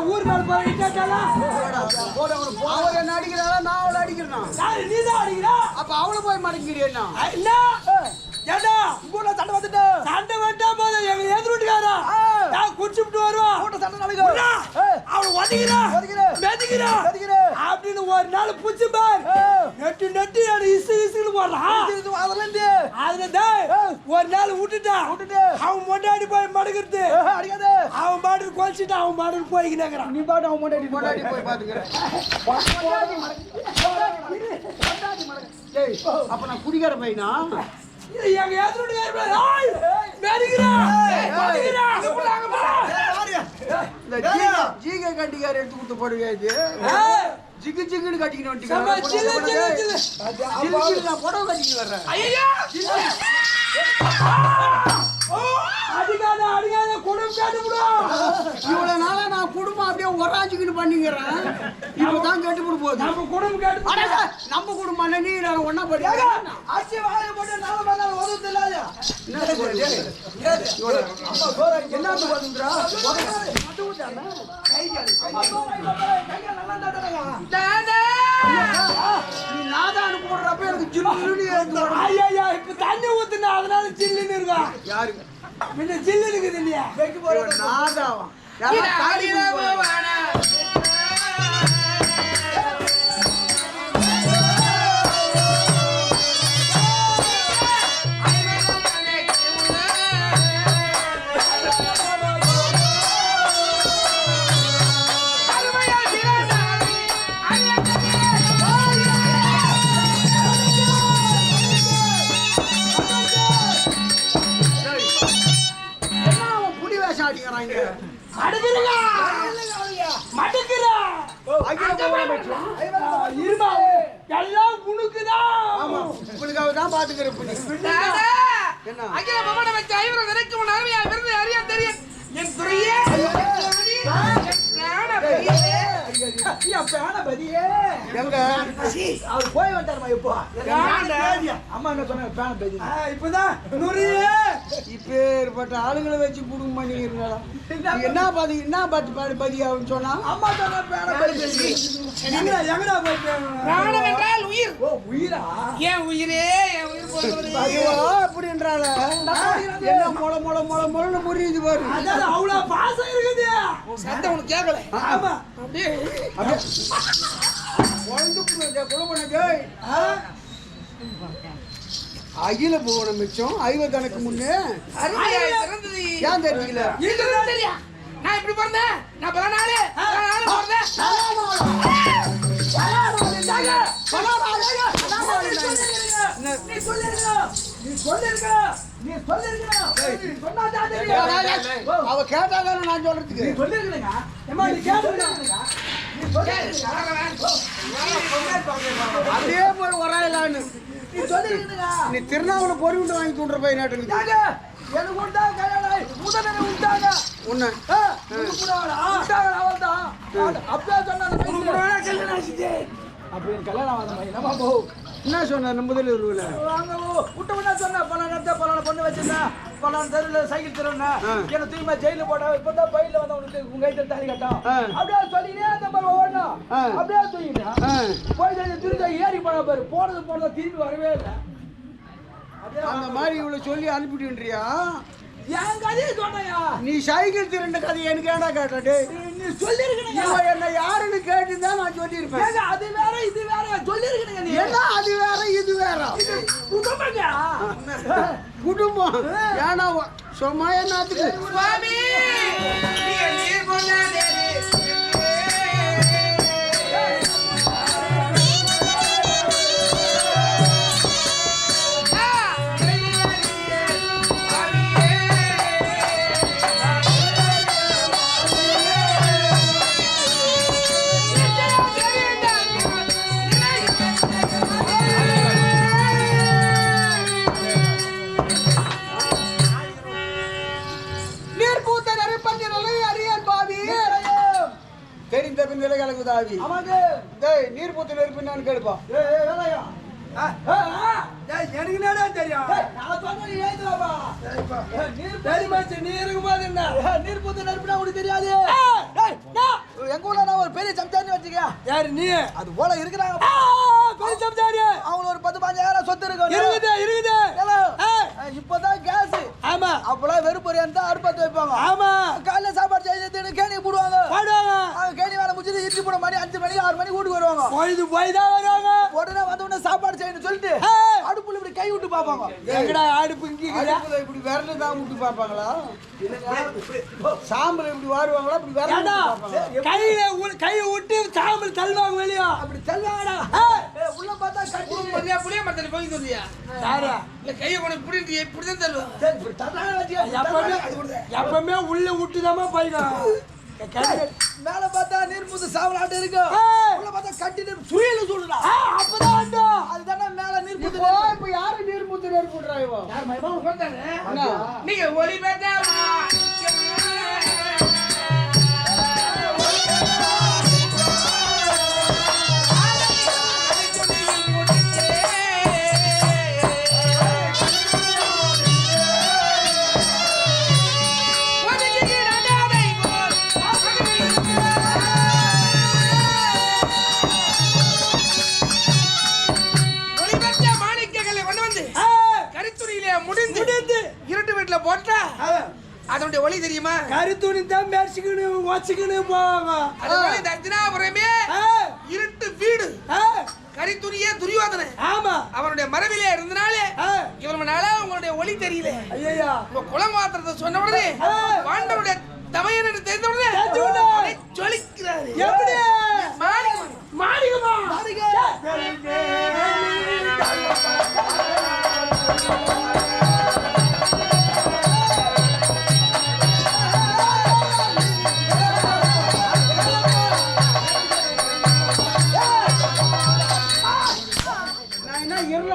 ஊர் மேல என்ன அடிக்கிறாரா நான் அவளை அடிக்கிறேன் நீதான் அடிக்கிறா அப்ப அவளை போய் மடக்கிறேன் இல்ல ஏண்டா கூட சண்டை வந்துட்டு சண்டை வந்தா போது எங்க எதிர்ட்டுக்காரா நான் குடிச்சுட்டு வருவோம் கூட சண்டை நடக்குது அவளை ஒதுக்கிறா மெதிக்கிறா அப்படின்னு ஒரு நாள் புடிச்சு பார் நெட்டு நெட்டு இசுன்னு போடுறான் அதுல ஒரு நாள் விட்டுட்டு அவன் மொண்டாடி போய் மடக்கிறது அடிக்காது அவன் பாட்டு குறைச்சிட்டு அவன் பாட்டு போய்க்கிறான் நீ பாட்டு அவன் மொண்டாடி போய் பாத்துக்கிறேன் அப்ப நான் குடிக்கிற பையனா எங்க ஜிகே கண்டிக்கார எடுத்து கொடுத்து போடுவே ஜிகு ஜிகுன்னு கட்டிக்கணும் நான் புடவை கட்டிக்கிட்டு வர்றேன் அடிக்காத குடும்பம் கேட்டுவிடும் இவ்வளவு நாளா நான் குடும்பம் அப்படியே ஒராஜிக்கிட்டு பண்ணிக்கிறேன் இப்பதான் கேட்டுவிட போகுது நம்ம குடும்பம் கேட்டு நம்ம குடும்பம் நீ நான் ஒன்னா படி அரிசி வாழை போட்டு நாலு மணி உதவு இல்லாத என்ன வந்துடுறா நீ நாதான் போடுறப்ப எனக்கு ஜில்லுன்னு இப்ப தண்ணி ஊத்துனா அதனால ஜில்லுன்னு இருக்கா யாரு முன்ன ஜில்லுன்னு இருக்குது இல்லையா நாதாவா அவர் போய் வந்தாருமா இப்போ அம்மா என்ன சொன்னாங்க இப்பதான் இப்பேற்பட்ட ஆளுங்களை வச்சு குடும்பம் பண்ணிக்கிறீங்களா என்ன பாத்து பதி அப்படின்னு சொன்னா அம்மா உயிரா ஏன் உயிரே அப்படின்றால என்ன மொள மொள மொள மொளன்னு புரியுது பாரு அவ்வளவு பாசம் இருக்குது சத்தம் உனக்கு கேட்கல ஆமா அப்படியே அகில போகணும் மிச்சம் 50 கணக்கு முன்னே ஏன் தெரிஞ்சுக்கல நான் இப்படி பிறந்தேன் நான் பல நாளே அவ கேட்டாதான நான் சொல்றதுக்கு அதே போல வராயலான்னு நீ திருநாவல பொறி உண்டு வாங்கி தூண்டுற போய் நாட்டுக்கு எனக்கு உண்டா முதல் உண்டாங்க உன்ன அப்படியே சொன்ன என்ன சொன்ன முதல் உருவில் விட்டு சொன்ன பல பொண்ணு வச்சிருந்தேன் பல தெருவில் சைக்கிள் திருவிழா என்ன தூய்மை ஜெயில போட்டா இப்பதான் பயில வந்து உனக்கு உங்க கைத்துல தாலி கட்டும் அப்படியே சொல்லினே அந்த மாதிரி ஓடணும் அப்படியே தூங்கிட்டேன் போய் திரும்ப ஏறி போன பாரு போனது திரும்பி வரவே இல்லை அந்த மாதிரி இவ்வளவு சொல்லி அனுப்பிட்டுன்றியா என் கதையை சொன்னையா நீ சைக்கிள் திருண்ட கதையை எனக்கு ஏடா கேட்டாடு நீ சொல்லிருக்கீங்க என்ன யாருன்னு கேட்டுதான் நான் சொல்லியிருப்பேன் அது வேற இது வேற சொல்லிருக்கீங்க நீ என்ன அது வேற இது வேற குடும்பம் ஏன்னா சும்மா என்னத்துக்கு சுவாமி நீர் கொண்டாதே ஆவி ஆமாங்க டேய் நீர் பூத்து நெருப்பு நான் கேளுப்பா வேலையா எனக்கு என்னடா தெரியும் நான் சொன்னது ஏதுப்பா நீர் பெருமாச்சு நீ இருக்கும்போது என்ன நீர் பூத்து நெருப்புனா உனக்கு தெரியாது எங்க ஊர்ல நான் ஒரு பெரிய சம்சாரி வச்சுக்க யாரு நீ அது போல இருக்கிறாங்க பெரிய சம்சாரி அவங்க ஒரு 10-15,000 சொத்து இருக்கு இருக்குது இப்பதான் கேஸ் ஆமா அப்பெல்லாம் வெறுப்பொரியா இருந்தா அடுப்பத்து வைப்பாங்க ஆமா காலைல சாப்பாடு செய்து கேணி போடுவாங்க கேணி வேலை முடிஞ்சது இட்லி போட மணி 5 மணிக்கு 6 மணிக்கு வீட்டுக்கு வருவாங்க போய் தான் வருவாங்க உடனே வந்தவுடனே சாப்பாடு செய்யணும்னு சொல்லிட்டு அடுப்புல இப்படி கை விட்டு பாப்பாங்க எங்கடா அடுப்பு இங்க இப்படி விரல தான் விட்டு பாப்பாங்களா சாம்பல் இப்படி வாருவாங்களா இப்படி விரல கையை விட்டு சாம்பல் தள்ளுவாங்க வெளியே அப்படி தள்ளுவாங்கடா உள்ள பார்த்தா கட்டி புளிய மரத்துல போய் சொல்லியா யாரா இல்ல கையை கொண்டு புடிட்டு இப்படிதான் தள்ளுவா எப்பவுமே உள்ள விட்டுதாமா போய்க்கா மேல பார்த்தா நீர் பூத்து சாவலாட்டு இருக்கு உள்ள பார்த்தா கட்டிட்டு சுழியில சொல்லுடா அப்பதான் அதுதானே மேல நீர் பூத்து இப்ப யாரு நீர் பூத்து நெருப்பு விடுறா இவன் யார் மைமா சொல்றானே நீங்க ஒளி பேசாமா போட்டா அதனுடைய ஒளி தெரியுமா கருத்துணி தான் மேய்ச்சிக்கணும் வச்சுக்கணும் போவாங்க அது தட்சிணாபுரமே இருட்டு வீடு கரித்துணியே துரியோதனை ஆமா அவனுடைய மரபிலே இருந்தனாலே இவனால உங்களுடைய ஒளி தெரியல ஐயா உங்க குலம் மாத்திரத்தை சொன்ன உடனே பாண்டவனுடைய தமையன் என்று தெரிந்த உடனே ஜொலிக்கிறாரு எப்படி மாளிகமா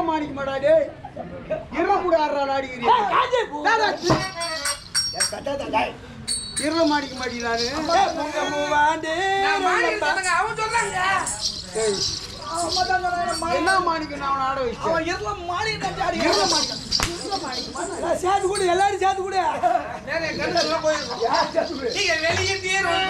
மாணிக்க மாட்டாடே இருள கூட ஆடுறா நாடிக்கிறீங்க இருள மாணிக்க மாட்டேங்கிறாரு அவன் சொல்றாங்க என்ன மாணிக்க நான் ஆட வச்சு இருள மாணிக்க சேர்த்து கூட எல்லாரும் சேர்த்து கூட நீங்க வெளியே தீரும்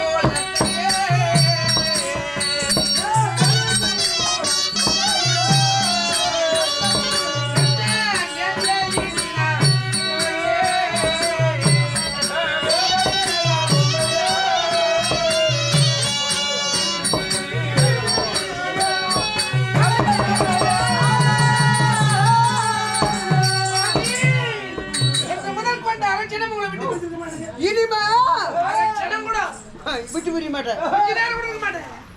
விட்டு பிரிய மாட்டேன்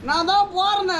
நான் தான் போறேன்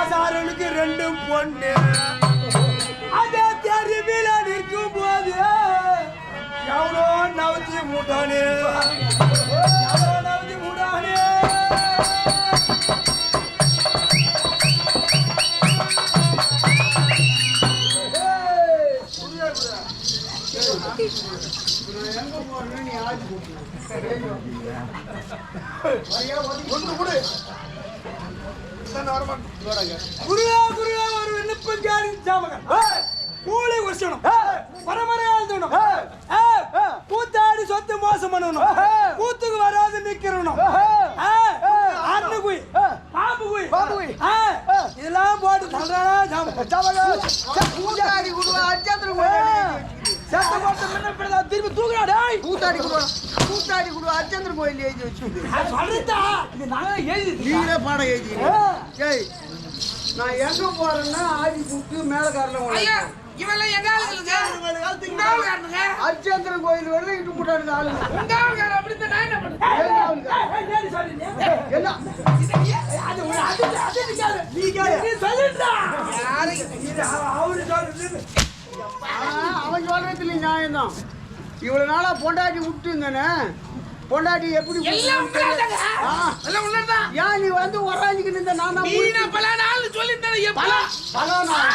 ஆசாரனுக்கு 2 பொண்ணு அதே தெருவில நிற்கும் போது எவ்வளோ நவத்தி மூட்டானே எங்க போறேன்னு நீ ஆடி குருவா குருவா ஒரு விண்ணப்பம் கேள்வி சாமகன் கூலி குடிச்சணும் பரமரையா எழுதணும் கூத்தாடி சொத்து மோசம் பண்ணணும் கூத்துக்கு வராது நிக்கிறணும் அண்ணு குய் பாம்பு குய் இதெல்லாம் போட்டு சொல்றானா கூத்தாடி குடுவா அச்சாத்திரம் திரும்பி தூக்குறாடா கூத்தாடி குடுவா அச்சந்திரன் கோயில் எழுதி வச்சு சொல்றதா நீங்களே பாடம் எழுதி ஏய் நான் எங்க போறேன்னா ஆடி கூட்டு மேலக்காரில் ஐயா இவெல்லாம் எங்க ஆளுங்க உங்க ஆளுங்க அச்சந்திரன் கோயில் வரல இட்டு போட்டாரு ஆளுங்க உங்க ஆளுங்க அப்படி நான் என்ன பண்ணுறேன் என்ன அவன் சொல்றதுல நியாயம் தான் இவ்வளவு நாளா பொண்டாட்டி விட்டு இருந்தானே பொண்டாட்டி எப்படி எல்லாம் உண்மைதாங்க. எல்லாம் உண்மைதான். ஏன் நீ வந்து ஒராஞ்சிக்கிட்டு இருந்த நான் நீ நான் பல நாள் சொல்லிட்டேன் எப்ப பல நாள்